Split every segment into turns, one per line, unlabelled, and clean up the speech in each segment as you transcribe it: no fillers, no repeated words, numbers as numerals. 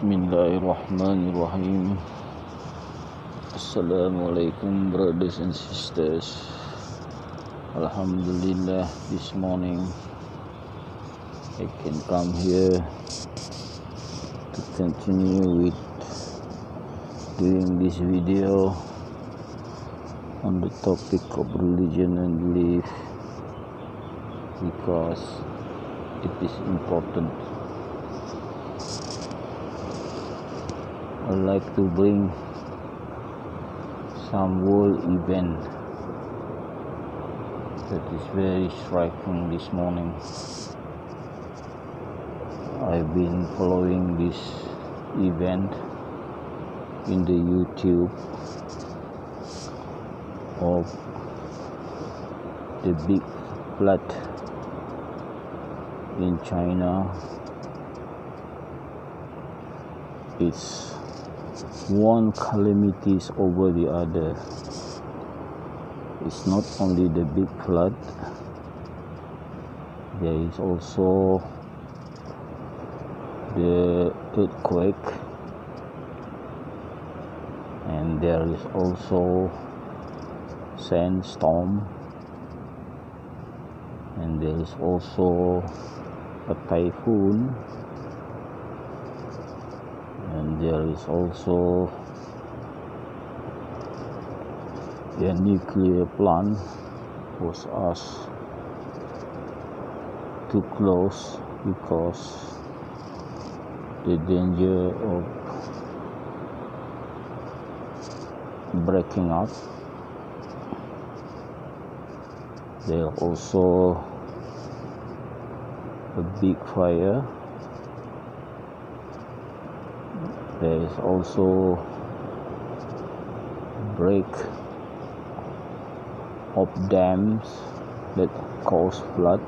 Bismillahirrahmanirrahim. Assalamualaikum brothers and sisters. Alhamdulillah, this morning I can come here to continue with doing this video on the topic of religion and belief, because it is important. I like to bring some world event that is very striking this morning. I've been following this event in the YouTube of the big flood in China. It's one calamities over the other. It's not only the big flood, there is also the earthquake, and there is also sandstorm, and there is also a typhoon, and there is also a nuclear plant was asked to close because the danger of breaking up. There are also a big fire. There is also break of dams that cause flood.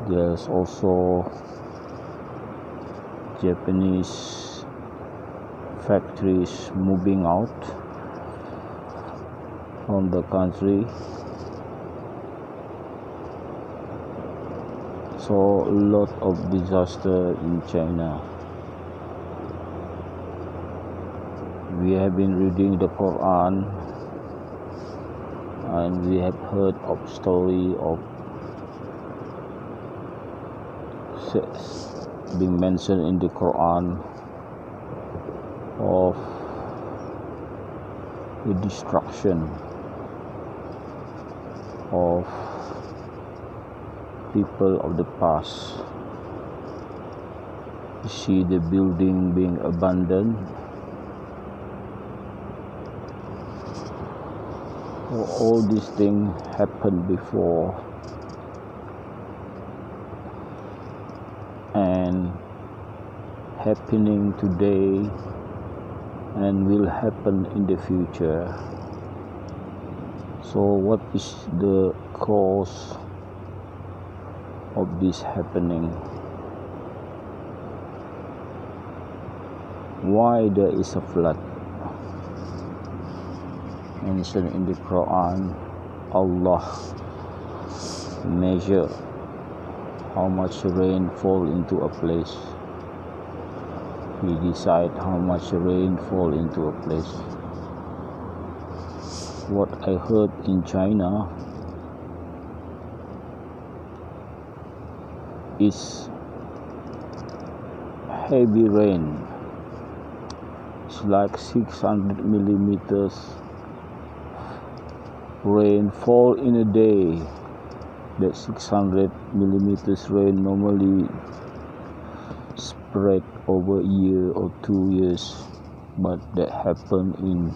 There is also Japanese factories moving out from the country. So a lot of disaster in China. We have been reading the Koran, and we have heard of story of being mentioned in the Quran of the destruction of people of the past. You see the building being abandoned. All these things happened before and happening today and will happen in the future. So what is the cause of this happening? Why there is a flood? Mentioned in the Quran, Allah measure how much rain fall into a place. He decide how much rain fall into a place. What I heard in China is heavy rain. It's like 600 millimeters rain fall in a day. That 600 millimeters rain normally spread over a year or 2 years, but that happened in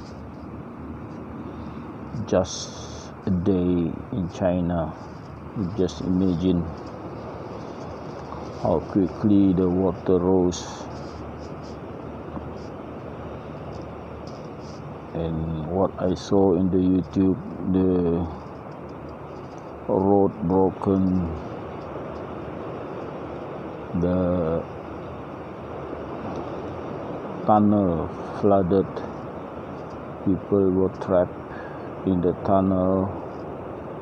just a day in China. You just imagine how quickly the water rose. And what I saw in the YouTube, the road broken, the tunnel flooded, people were trapped in the tunnel,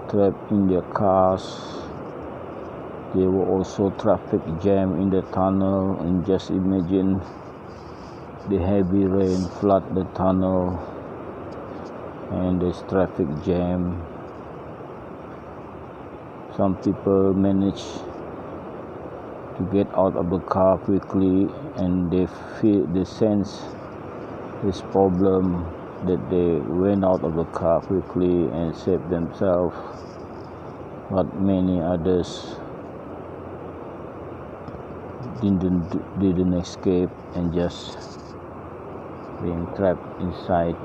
trapped in their cars, There were also traffic jam in the tunnel, and just imagine the heavy rain flood the tunnel and there's traffic jam. Some people manage to get out of the car quickly, and they sense this problem, that they went out of the car quickly and saved themselves, but many others didn't escape and just being trapped inside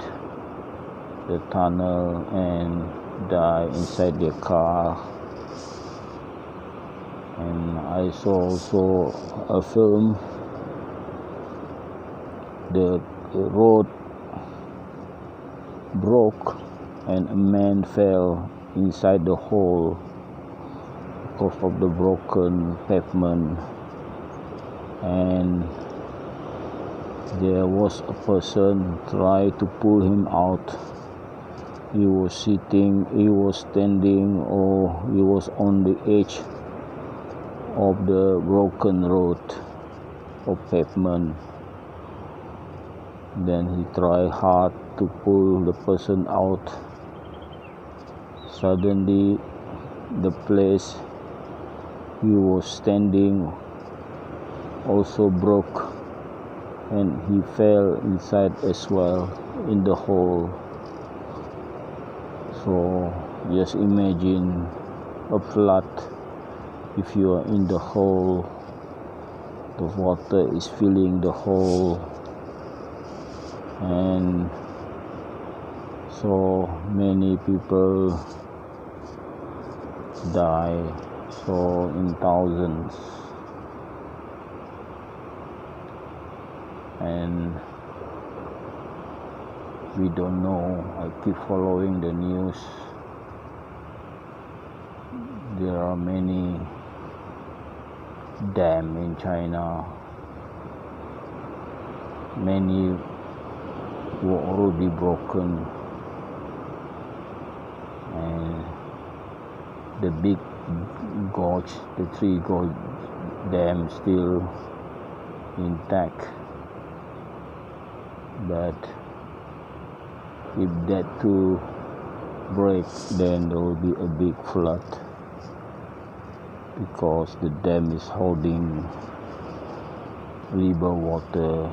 the tunnel and die inside their car. And I saw also a film, the road broke and a man fell inside the hole because of the broken pavement, and there was a person trying to pull him out. He was sitting, he was standing, or he was on the edge of the broken road of pavement. Then he tried hard to pull the person out. Suddenly the place he was standing also broke, and he fell inside as well in the hole. So just imagine a flood. If you are in the hole, the water is filling the hole, and so many people die, so in thousands. And we don't know. I keep following the news. There are many dams in China. Many were already broken, and the big gorge, the three gorge dams still intact. But if that too breaks, then there will be a big flood, because the dam is holding river water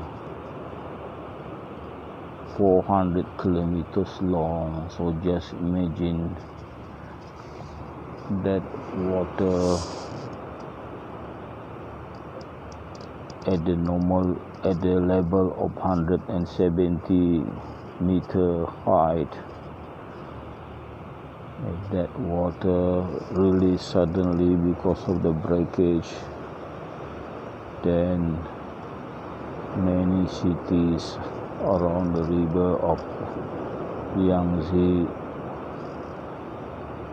400 kilometers long. So just imagine that water at the level of 170 meter height. If that water released suddenly because of the breakage, then many cities around the river of Yangtze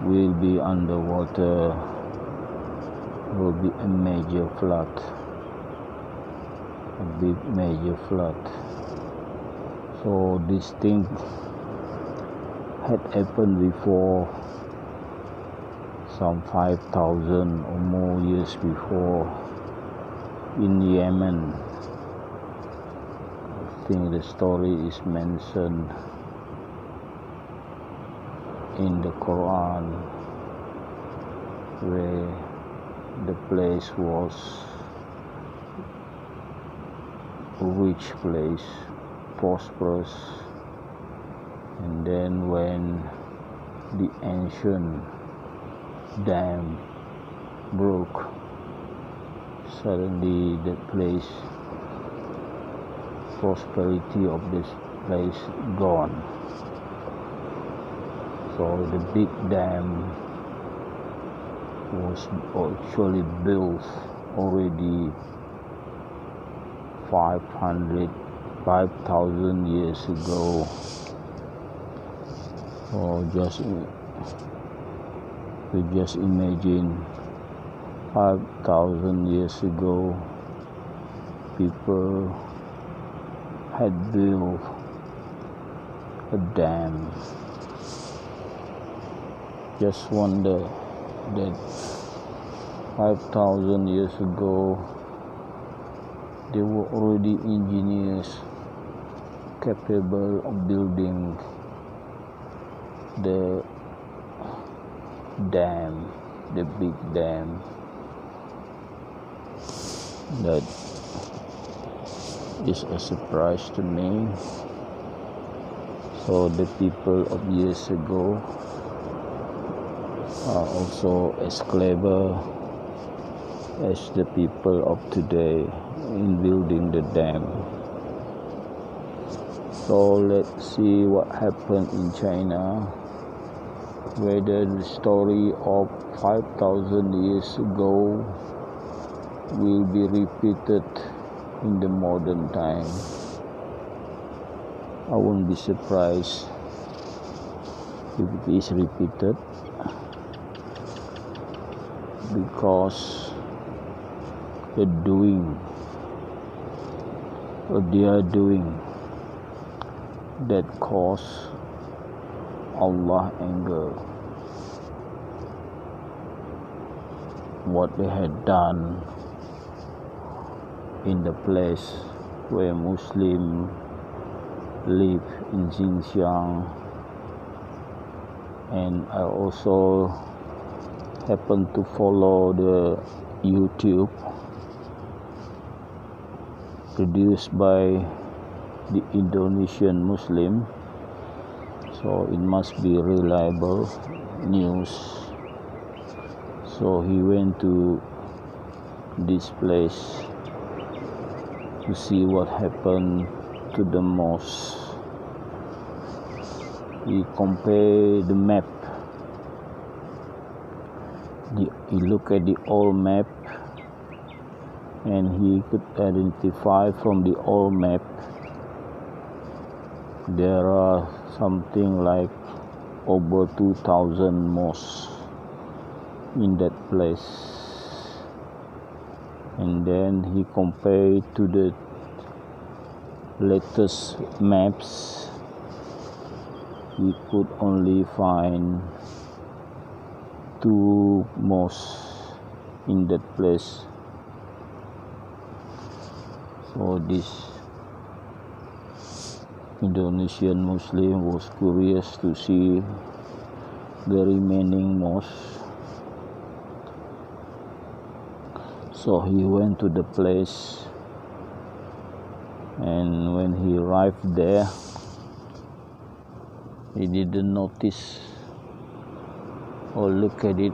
will be underwater. Will be a major flood, a big major flood. So this thing had happened before, some 5,000 or more years before, in Yemen. I think the story is mentioned in the Koran, where the place was a rich place, prosperous, and then when the ancient dam broke, suddenly the place, prosperity of this place gone. So the big dam was actually built already 5,000 years ago. So just imagine 5,000 years ago, people had built a dam. Just wonder that 5,000 years ago, there were already engineers capable of building the dam, the big dam. That is a surprise to me. So the people of years ago are also as clever as the people of today in building the dam. So let's see what happened in China, whether the story of 5,000 years ago will be repeated in the modern time. I won't be surprised if it is repeated, because they are doing that cause Allah anger. What they had done in the place where Muslims live in Xinjiang, and I also happen to follow the YouTube produced by the Indonesian Muslim, so it must be reliable news. So he went to this place to see what happened to the mosque. He compared the map. He looked at the old map, and he could identify from the old map there are something like over 2,000 mosques in that place. And then he compared to the latest maps. He could only find 2 mosques in that place. So this Indonesian Muslim was curious to see the remaining mosques. So he went to the place, and when he arrived there, he didn't notice or look at it.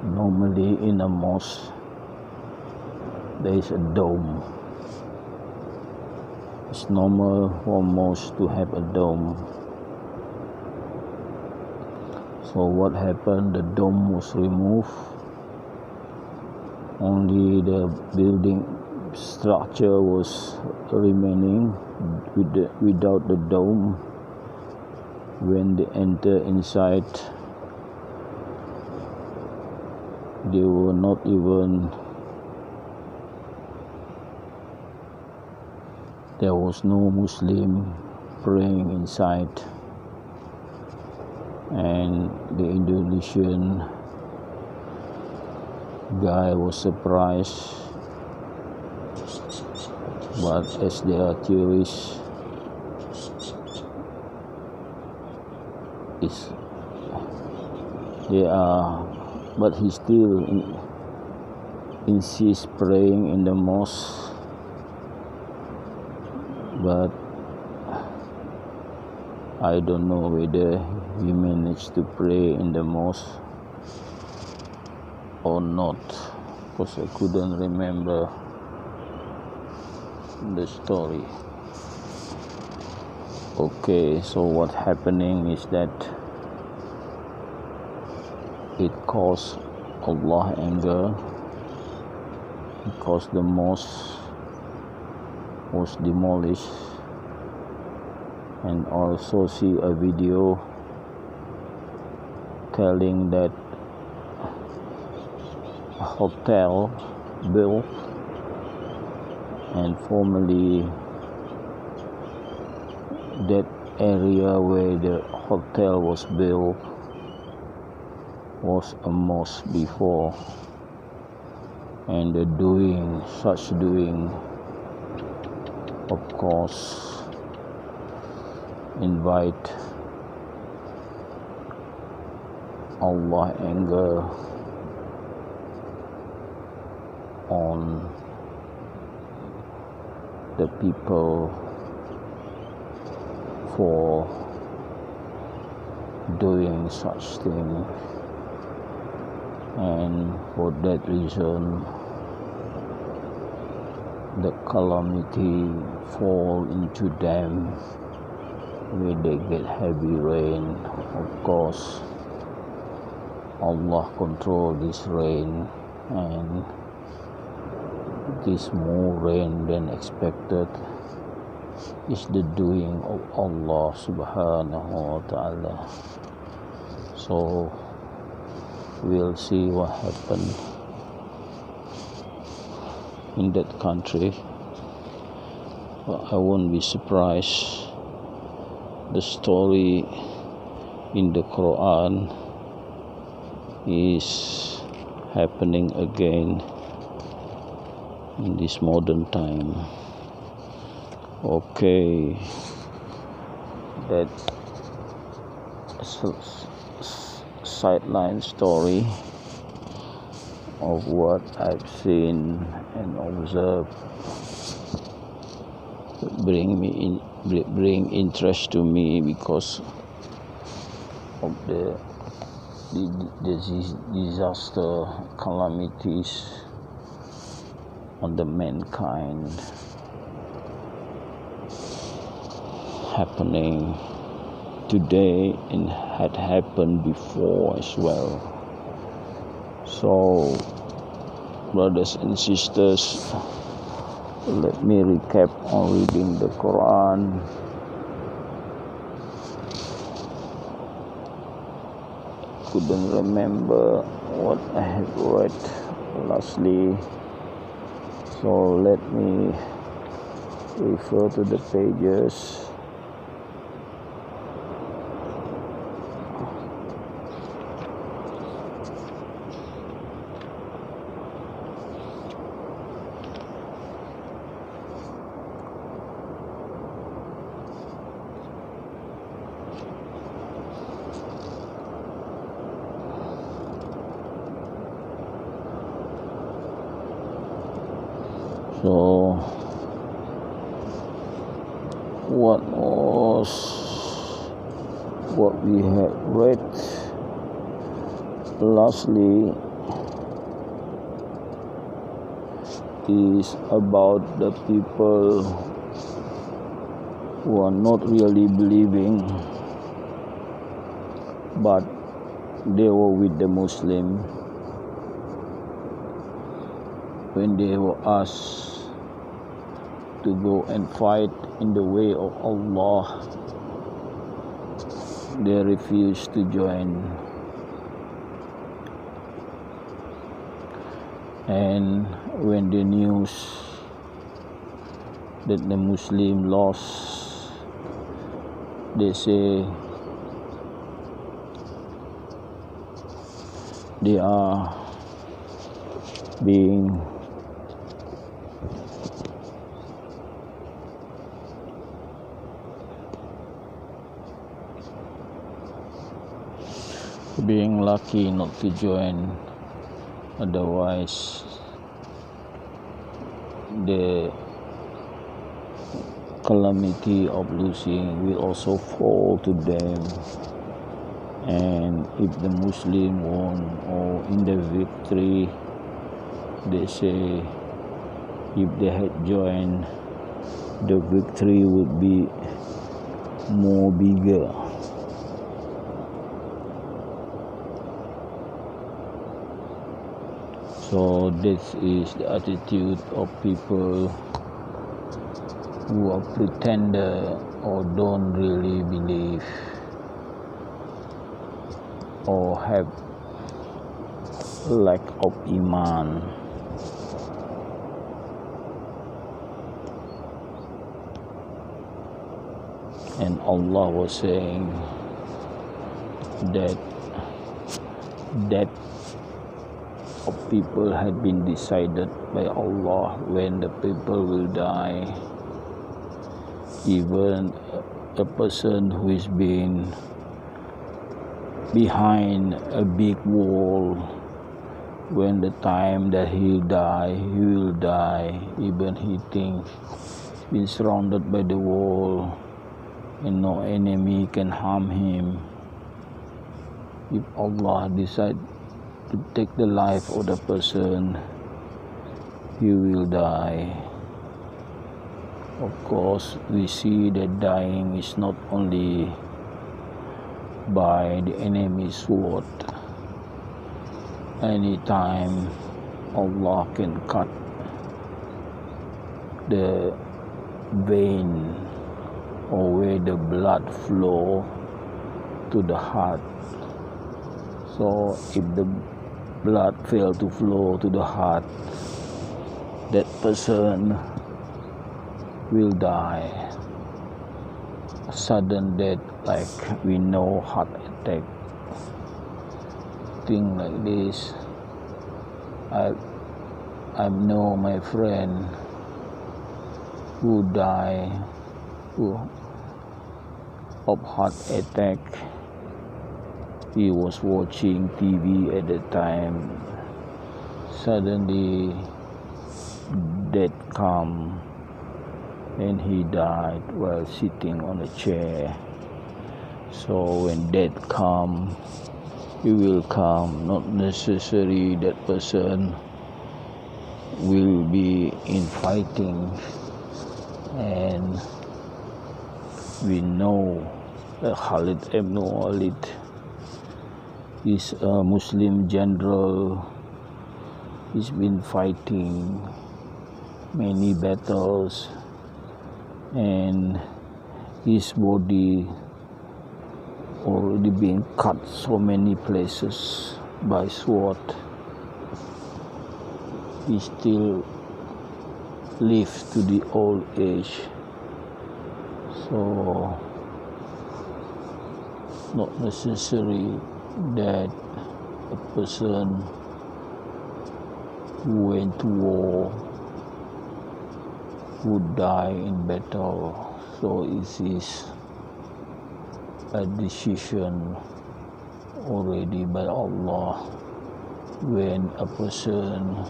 Normally in a mosque there is a dome. It's normal for mosque to have a dome. So what happened? The dome was removed. Only the building structure was remaining without the dome. When they enter inside, there was no Muslim praying inside, and the Indonesian guy was surprised. But as they are tourists, but he still insists praying in the mosque. But I don't know whether he managed to pray in the mosque or not, because I couldn't remember the story. Okay, so what's happening is that it caused Allah anger, because the mosque was demolished. And also see a video telling that a hotel built, and formerly that area where the hotel was built was a mosque before, and the such doing, of course, invite Allah anger on the people for doing such thing, and for that reason the calamity fall into them where they get heavy rain. Of course, Allah control this rain, and this more rain than expected is the doing of Allah subhanahu wa ta'ala. So we'll see what happened in that country, but I won't be surprised. The story in the Koran is happening again in this modern time. Okay, that sideline story of what I've seen and observed bring interest to me because of the disaster calamities on the mankind happening today and had happened before as well. So, brothers and sisters, let me recap on reading the Quran. Couldn't remember what I had read lastly, so let me refer to the pages. So, what we had read lastly is about the people who are not really believing, but they were with the Muslim when they were asked to go and fight in the way of Allah. They refused to join, and when the news that the Muslim lost, they say they are being lucky not to join, otherwise the calamity of losing will also fall to them. And if the Muslim won or in the victory, they say if they had joined, the victory would be more bigger. So this is the attitude of people who are pretender or don't really believe or have lack of iman. And Allah was saying that death of people had been decided by Allah when the people will die. Even a person who is being behind a big wall, when the time that he will die. Even he thinks he's been surrounded by the wall and no enemy can harm him. If Allah decide to take the life of the person, he will die. Of course, we see that dying is not only by the enemy's sword. Anytime Allah can cut the vein or where the blood flow to the heart. So if the blood fail to flow to the heart, that person will die. A sudden death, like we know, heart attack, thing like this. I know my friend who died of heart attack. He was watching TV at the time. Suddenly death come and he died while sitting on a chair. So when death come, it will come. Not necessary that person will be in fighting. And we know that Khalid ibn Walid is a Muslim general. He's been fighting many battles, and his body already been cut so many places by sword. He still lives to the old age. So not necessary that a person who went to war would die in battle. So it is a decision already by Allah when a person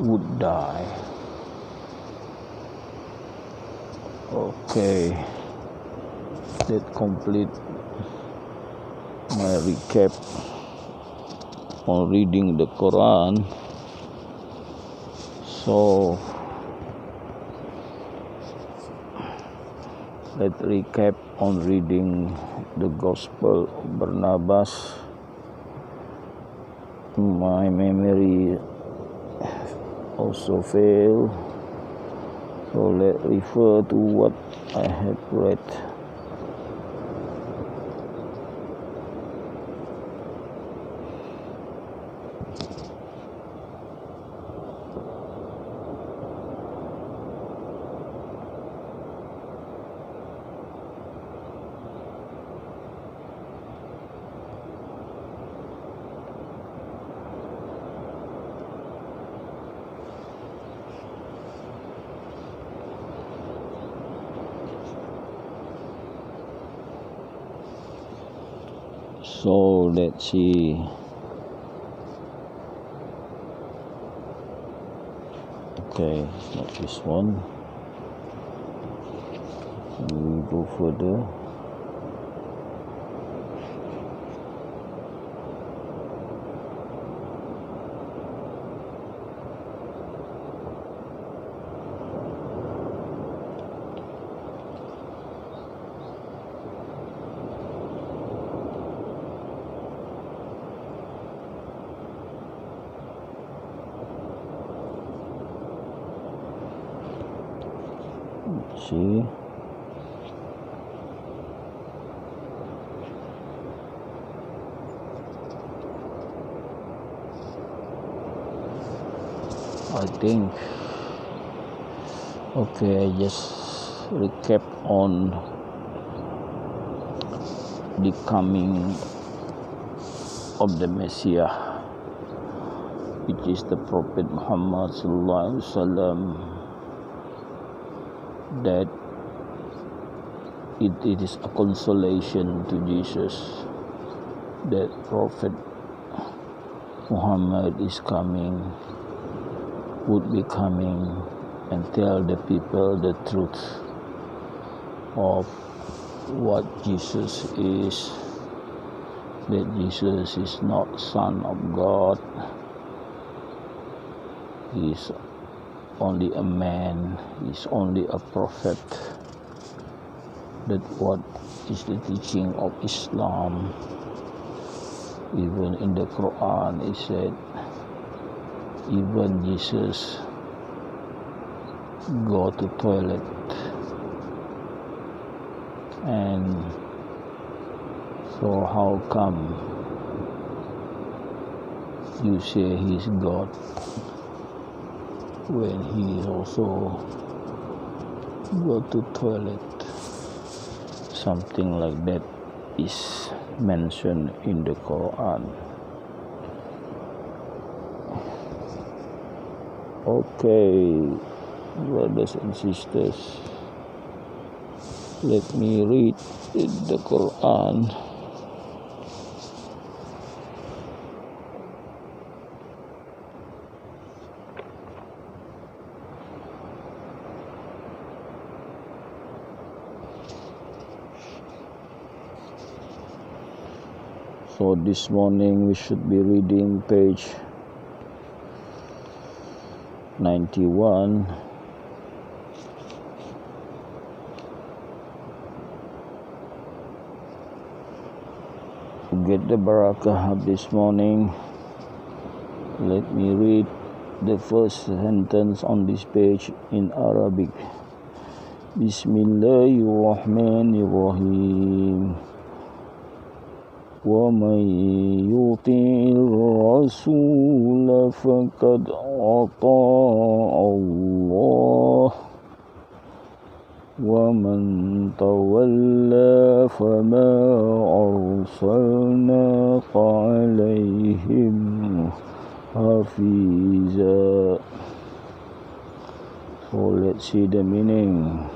would die. Okay, that complete my recap on reading the Quran. So let's recap on reading the Gospel of Barnabas. My memory also failed, so let's refer to what I had read. So let's see. Okay, not this one. We go further. See, I think, okay, I just recap on the coming of the Messiah, which is the Prophet Muhammad sallallahu alaihi wasallam, that it is a consolation to Jesus that Prophet Muhammad is coming, would be coming, and tell the people the truth of what Jesus is, that Jesus is not Son of God, he is only a man, he is only a prophet, that what is the teaching of Islam. Even in the Koran it said, even Jesus go to toilet, and so how come you say he's God when he also go to toilet? Something like that is mentioned in the Quran. Okay, brothers and sisters, let me read the Quran. So this morning we should be reading page 91. To get the barakah of this morning, let me read the first sentence on this page in Arabic. Bismillahirrahmanirrahim. وَمَنْ يُطِعِ الرَّسُولَ فَقَدْ أَطَاعَ اللَّهَ وَمَنْ تَوَلَّى فَمَا أَرْسَلْنَاكَ عَلَيْهِمْ حَفِيظًا. So let's see the meaning.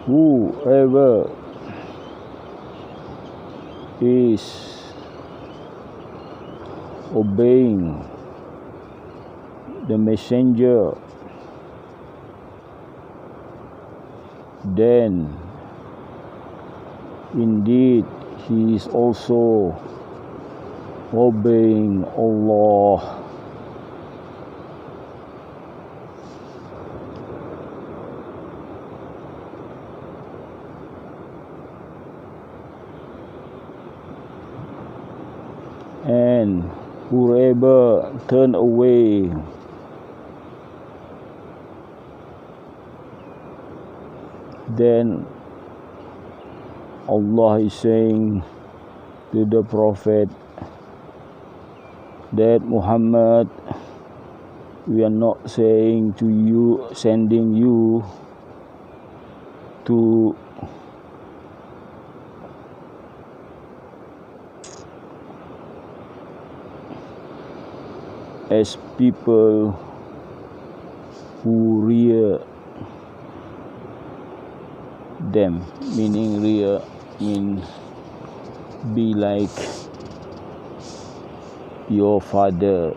Whoever is obeying the messenger, then indeed he is also obeying Allah. And whoever turn away then Allah is saying to the Prophet that Muhammad, we are not saying to you, sending you to as people who rear them, meaning rear mean be like your father.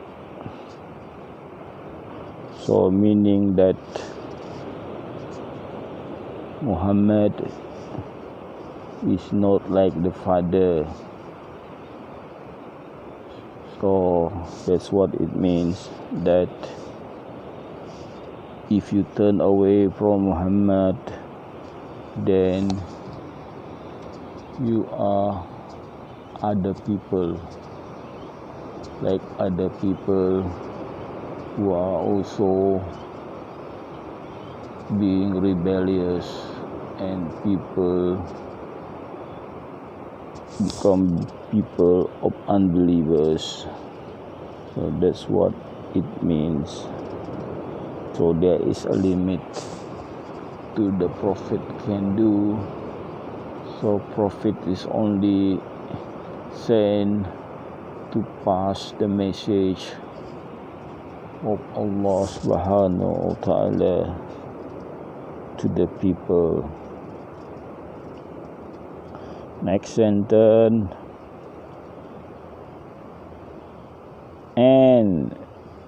So meaning that Muhammad is not like the father. So that's what it means, that if you turn away from Muhammad, then you are other people, like other people who are also being rebellious, and people become people of unbelievers. So that's what it means. So there is a limit to the Prophet can do. So Prophet is only sent to pass the message of Allah subhanahu wa ta'ala to the people. Next sentence. And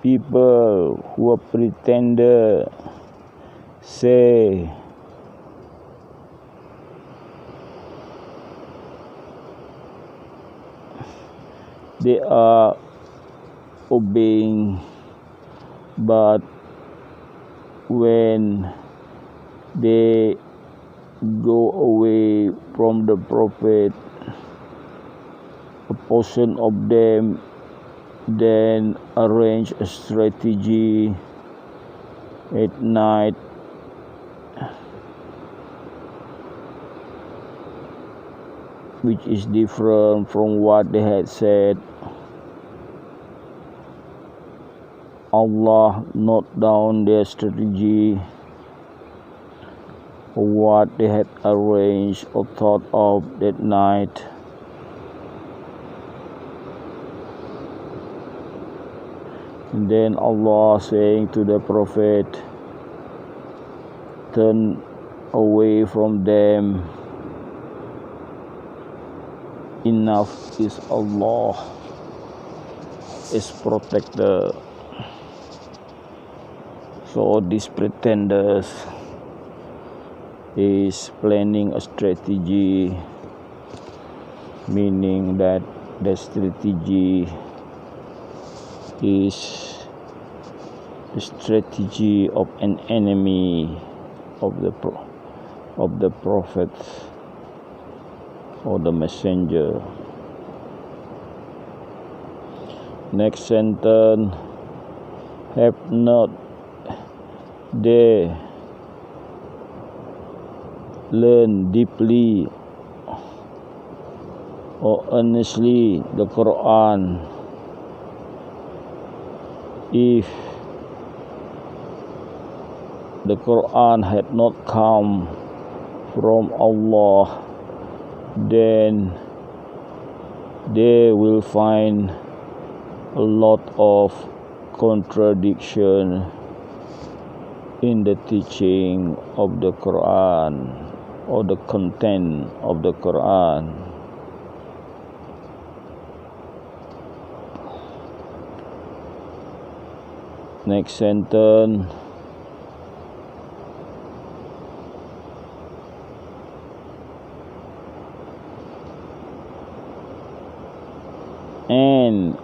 people who are pretender say they are obeying, but when they go away from the Prophet, a portion of them then arrange a strategy at night which is different from what they had said. Allah note down their strategy or what they had arranged or thought of that night. And then Allah saying to the Prophet, turn away from them. Enough is Allah is protector. So these pretenders is planning a strategy, meaning that the strategy is the strategy of an enemy of the Prophet or the messenger. Next sentence. Have not they learned deeply or earnestly the Quran? If the Quran had not come from Allah, then they will find a lot of contradiction in the teaching of the Quran or the content of the Quran. Next sentence. And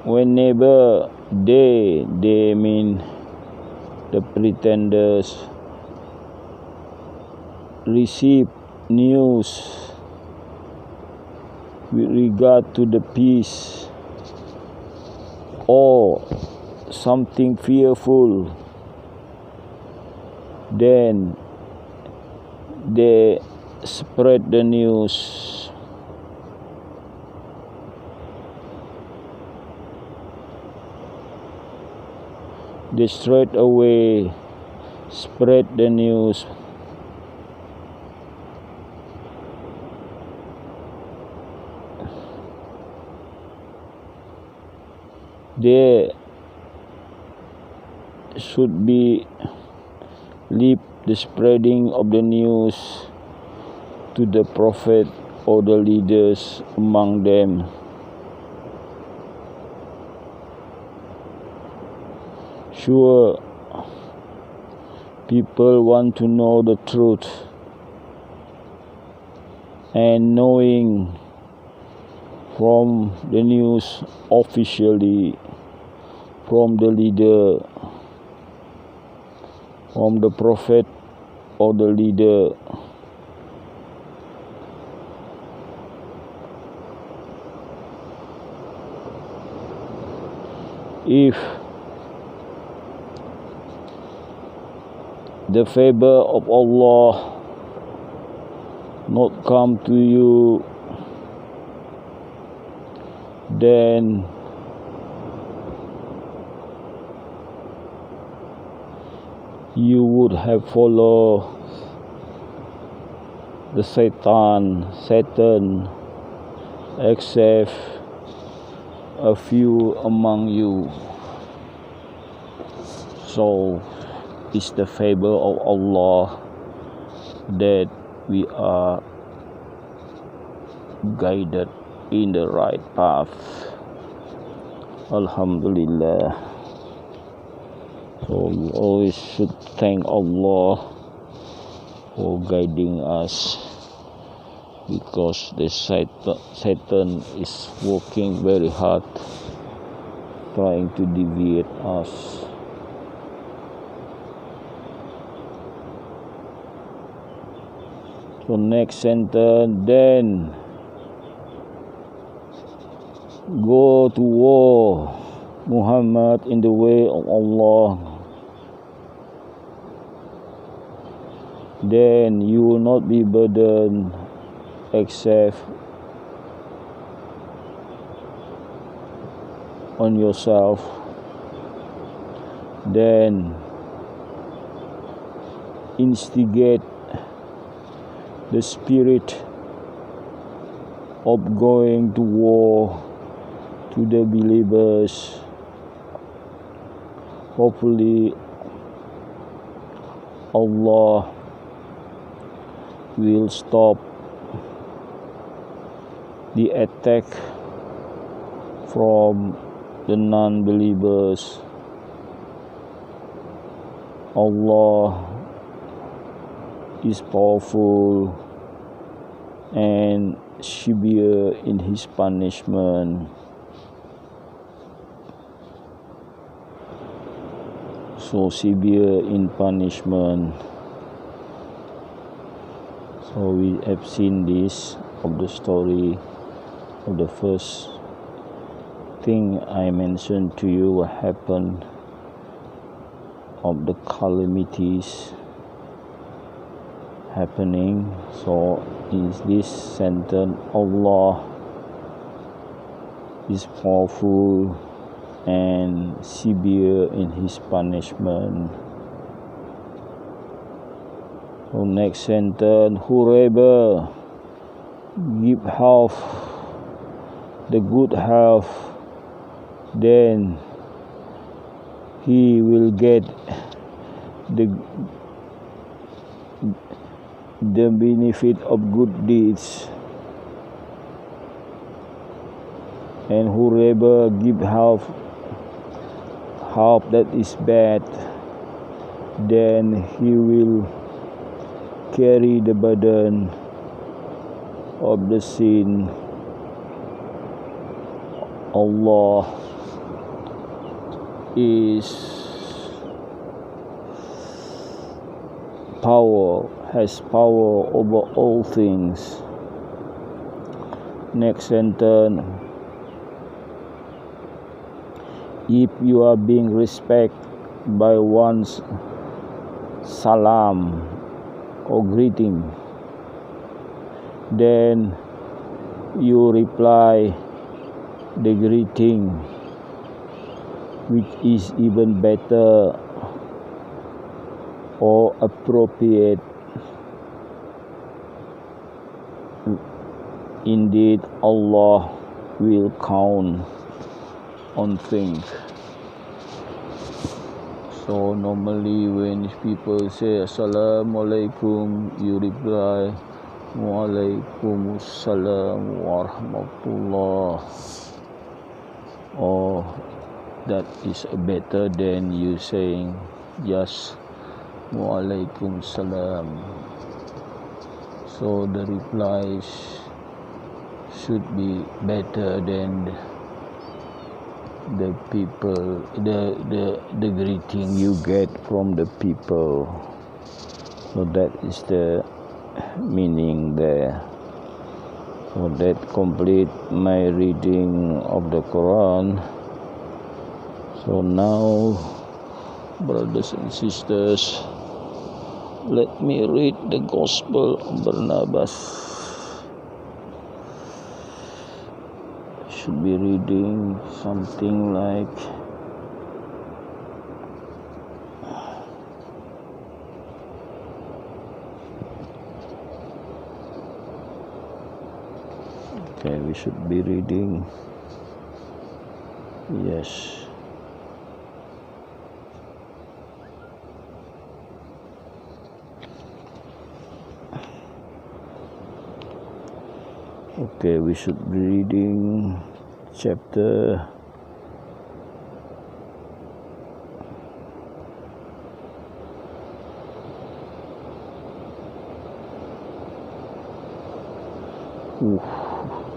whenever they mean the pretenders, receive news with regard to the peace or something fearful, then they spread the news. They straight away spread the news. They should be leave the spreading of the news to the Prophet or the leaders among them. Sure, people want to know the truth, and knowing from the news officially from the leader, from the Prophet or the leader. If the favor of Allah not come to you, then you would have followed the Satan except a few among you. So it's the favor of Allah that we are guided in the right path. Alhamdulillah. So we always should thank Allah for guiding us, because the Satan is working very hard trying to deviate us. So next sentence, then go to war, Muhammad, in the way of Allah. Then you will not be burdened except on yourself. Then instigate the spirit of going to war to the believers. Hopefully Allah will stop the attack from the non-believers. Allah is powerful and severe in His punishment. So severe in punishment. So we have seen this of the story of the first thing I mentioned to you, what happened of the calamities happening. So in this sentence, Allah is powerful and severe in His punishment. So next sentence, whoever give half the good half, then he will get the benefit of good deeds. And whoever give half that is bad, then he will carry the burden of the sin. Allah has power over all things. Next sentence, if you are being respected by one's salam or greeting, then you reply the greeting, which is even better or appropriate. Indeed, Allah will count on things. So normally when people say Assalamualaikum, you reply Waalaikumsalam warahmatullah. Or that is better than you saying just Waalaikumsalam. So the replies should be better than the people, the greeting you get from the people. So that is the meaning there. So that complete my reading of the Quran. So now, brothers and sisters, let me read the Gospel of Barnabas. Should be reading something like Okay, we should be reading. Yes. Okay, we should be reading chapter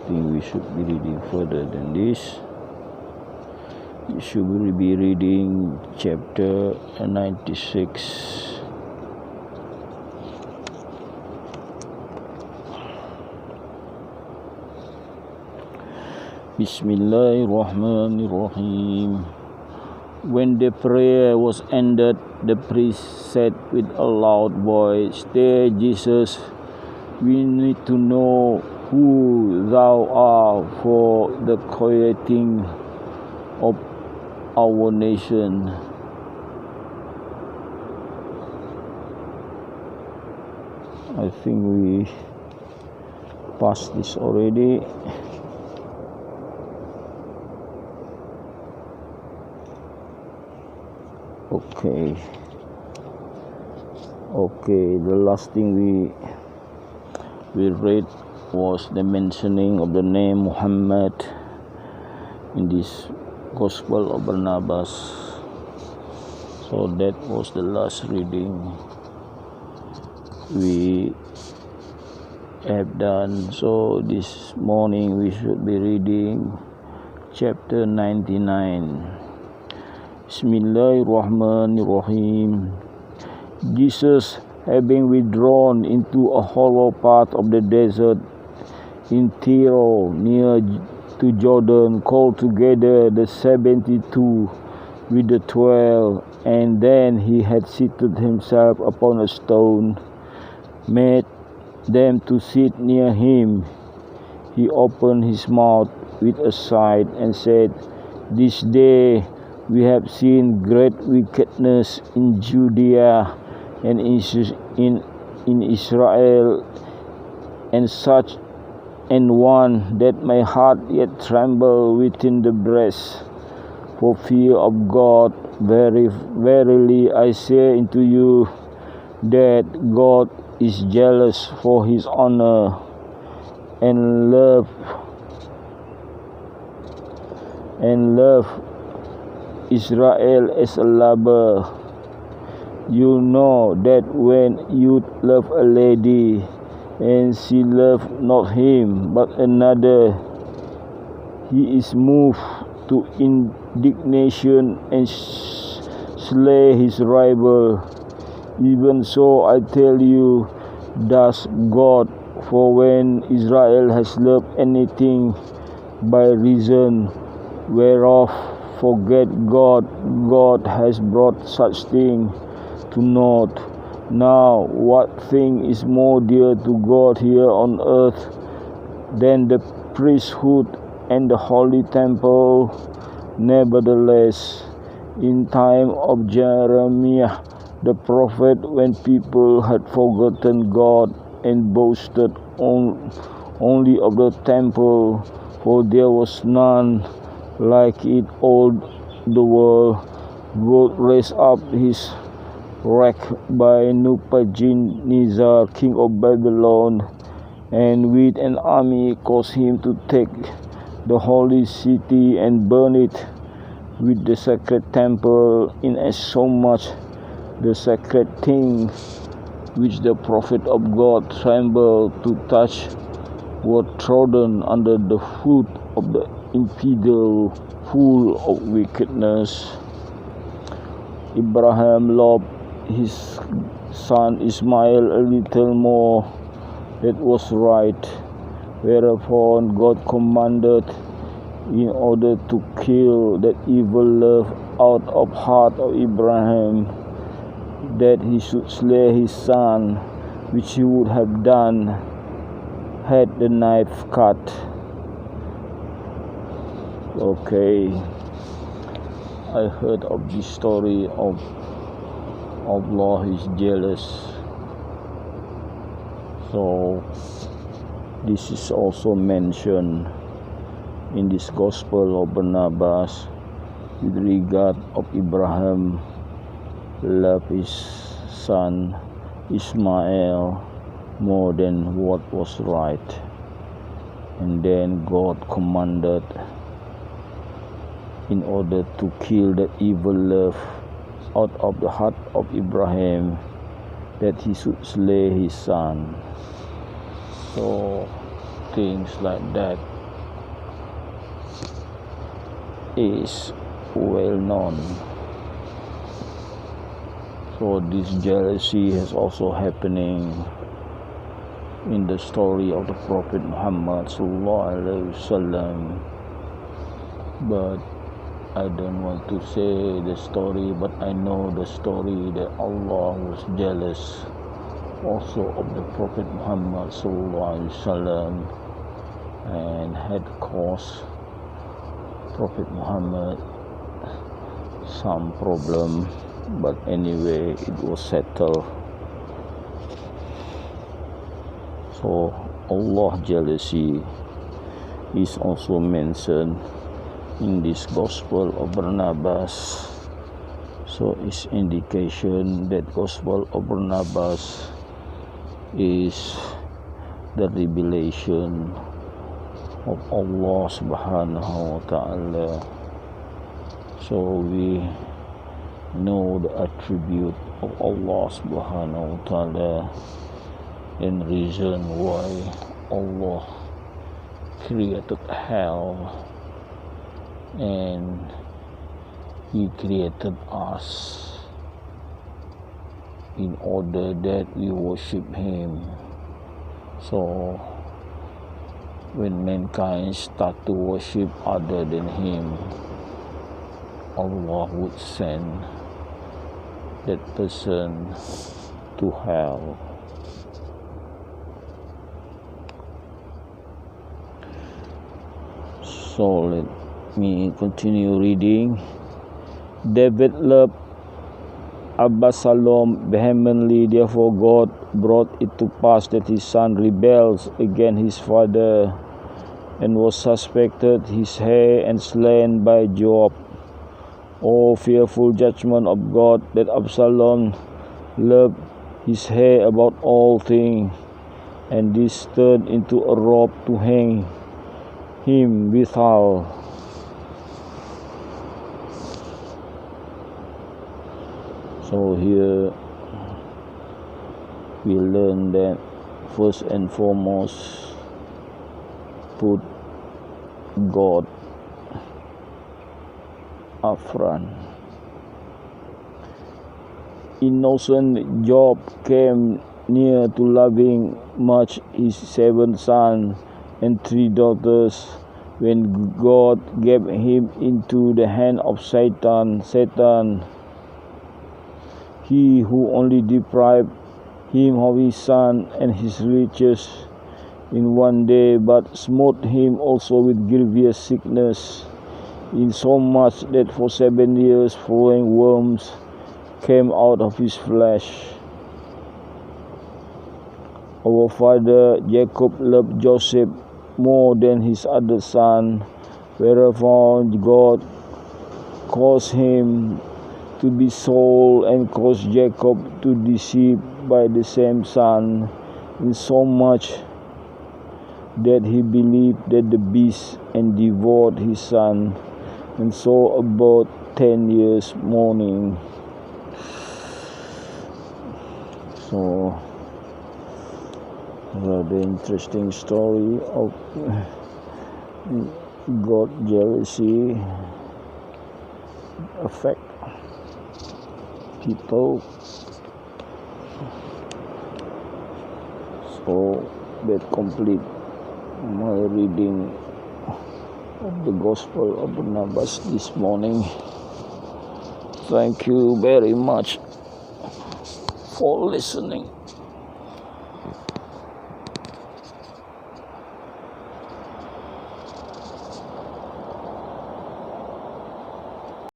I think we should be reading further than this. We should be reading chapter 96. Bismillahirrahmanirrahim. When the prayer was ended, the priest said with a loud voice, "Dear Jesus, we need to know who thou art for the creating of our nation." I think we passed this already. Okay, the last thing we read was the mentioning of the name Muhammad in this Gospel of Barnabas. So that was the last reading we have done. So this morning we should be reading chapter 99. Bismillahirrahmanirrahim. Jesus, having withdrawn into a hollow part of the desert in Tyre near to Jordan, called together the 72 with the 12, and then he had seated himself upon a stone, made them to sit near him. He opened his mouth with a sigh and said, "This day we have seen great wickedness in Judea and in Israel, and such an one that my heart yet tremble within the breast for fear of God. Verily I say unto you, that God is jealous for his honor, and love Israel as a lover. You know that when you love a lady, and she love not him but another, he is moved to indignation and slay his rival. Even so I tell you, does God, for when Israel has loved anything by reason whereof forget God, God has brought such thing to naught. Now what thing is more dear to God here on earth than the priesthood and the holy temple? Nevertheless, in time of Jeremiah the prophet, when people had forgotten God and boasted only of the temple, for there was none like it all the world, God raised up his wrath by Nebuchadnezzar, king of Babylon, and with an army caused him to take the holy city and burn it with the sacred temple, inasmuch the sacred thing which the prophet of God trembled to touch were trodden under the foot of the infidel, full of wickedness. Abraham loved his son Ismail a little more, that was right, whereupon God commanded, in order to kill that evil love out of heart of Abraham, that he should slay his son, which he would have done had the knife cut. Okay, I heard of this story of Allah is jealous. So This is also mentioned in this Gospel of Barnabas with regard of Abraham loved his son Ismael more than what was right, and then God commanded in order to kill the evil love out of the heart of Abraham that he should slay his son. So things like that is well known. So this jealousy is also happening in the story of the Prophet Muhammad sallallahu alaihi wasallam. But I don't want to say the story, but I know the story that Allah was jealous also of the Prophet Muhammad sallallahu alaihi wasallam and had caused Prophet Muhammad some problem, but anyway it was settled. So Allah jealousy is also mentioned in this Gospel of Barnabas. So it's indication that Gospel of Barnabas is the revelation of Allah subhanahu wa ta'ala. So we know the attribute of Allah subhanahu wa ta'ala and reason why Allah created hell and He created us in order that we worship Him. So when mankind start to worship other than Him, Allah would send that person to hell. So let me continue reading. David loved Absalom vehemently, therefore God brought it to pass that his son rebels against his father and was suspected his heir and slain by Joab. O fearful judgment of God, that Absalom loved his hair above all things, and this turned into a rope to hang him withal. So here we learn that first and foremost, put God up front. Innocent Job came near to loving much his 7 sons and 3 daughters when God gave him into the hand of Satan, he who only deprived him of his son and his riches in one day, but smote him also with grievous sickness, insomuch that for 7 years following worms came out of his flesh. Our father Jacob loved Joseph more than his other son, wherefore God caused him to be sold and caused Jacob to deceive by the same son, insomuch that he believed that the beast and devoured his son, and so about 10 years mourning. So the interesting story of God jealousy affect people. So that complete my reading of the Gospel of Barnabas this morning. Thank you very much for listening.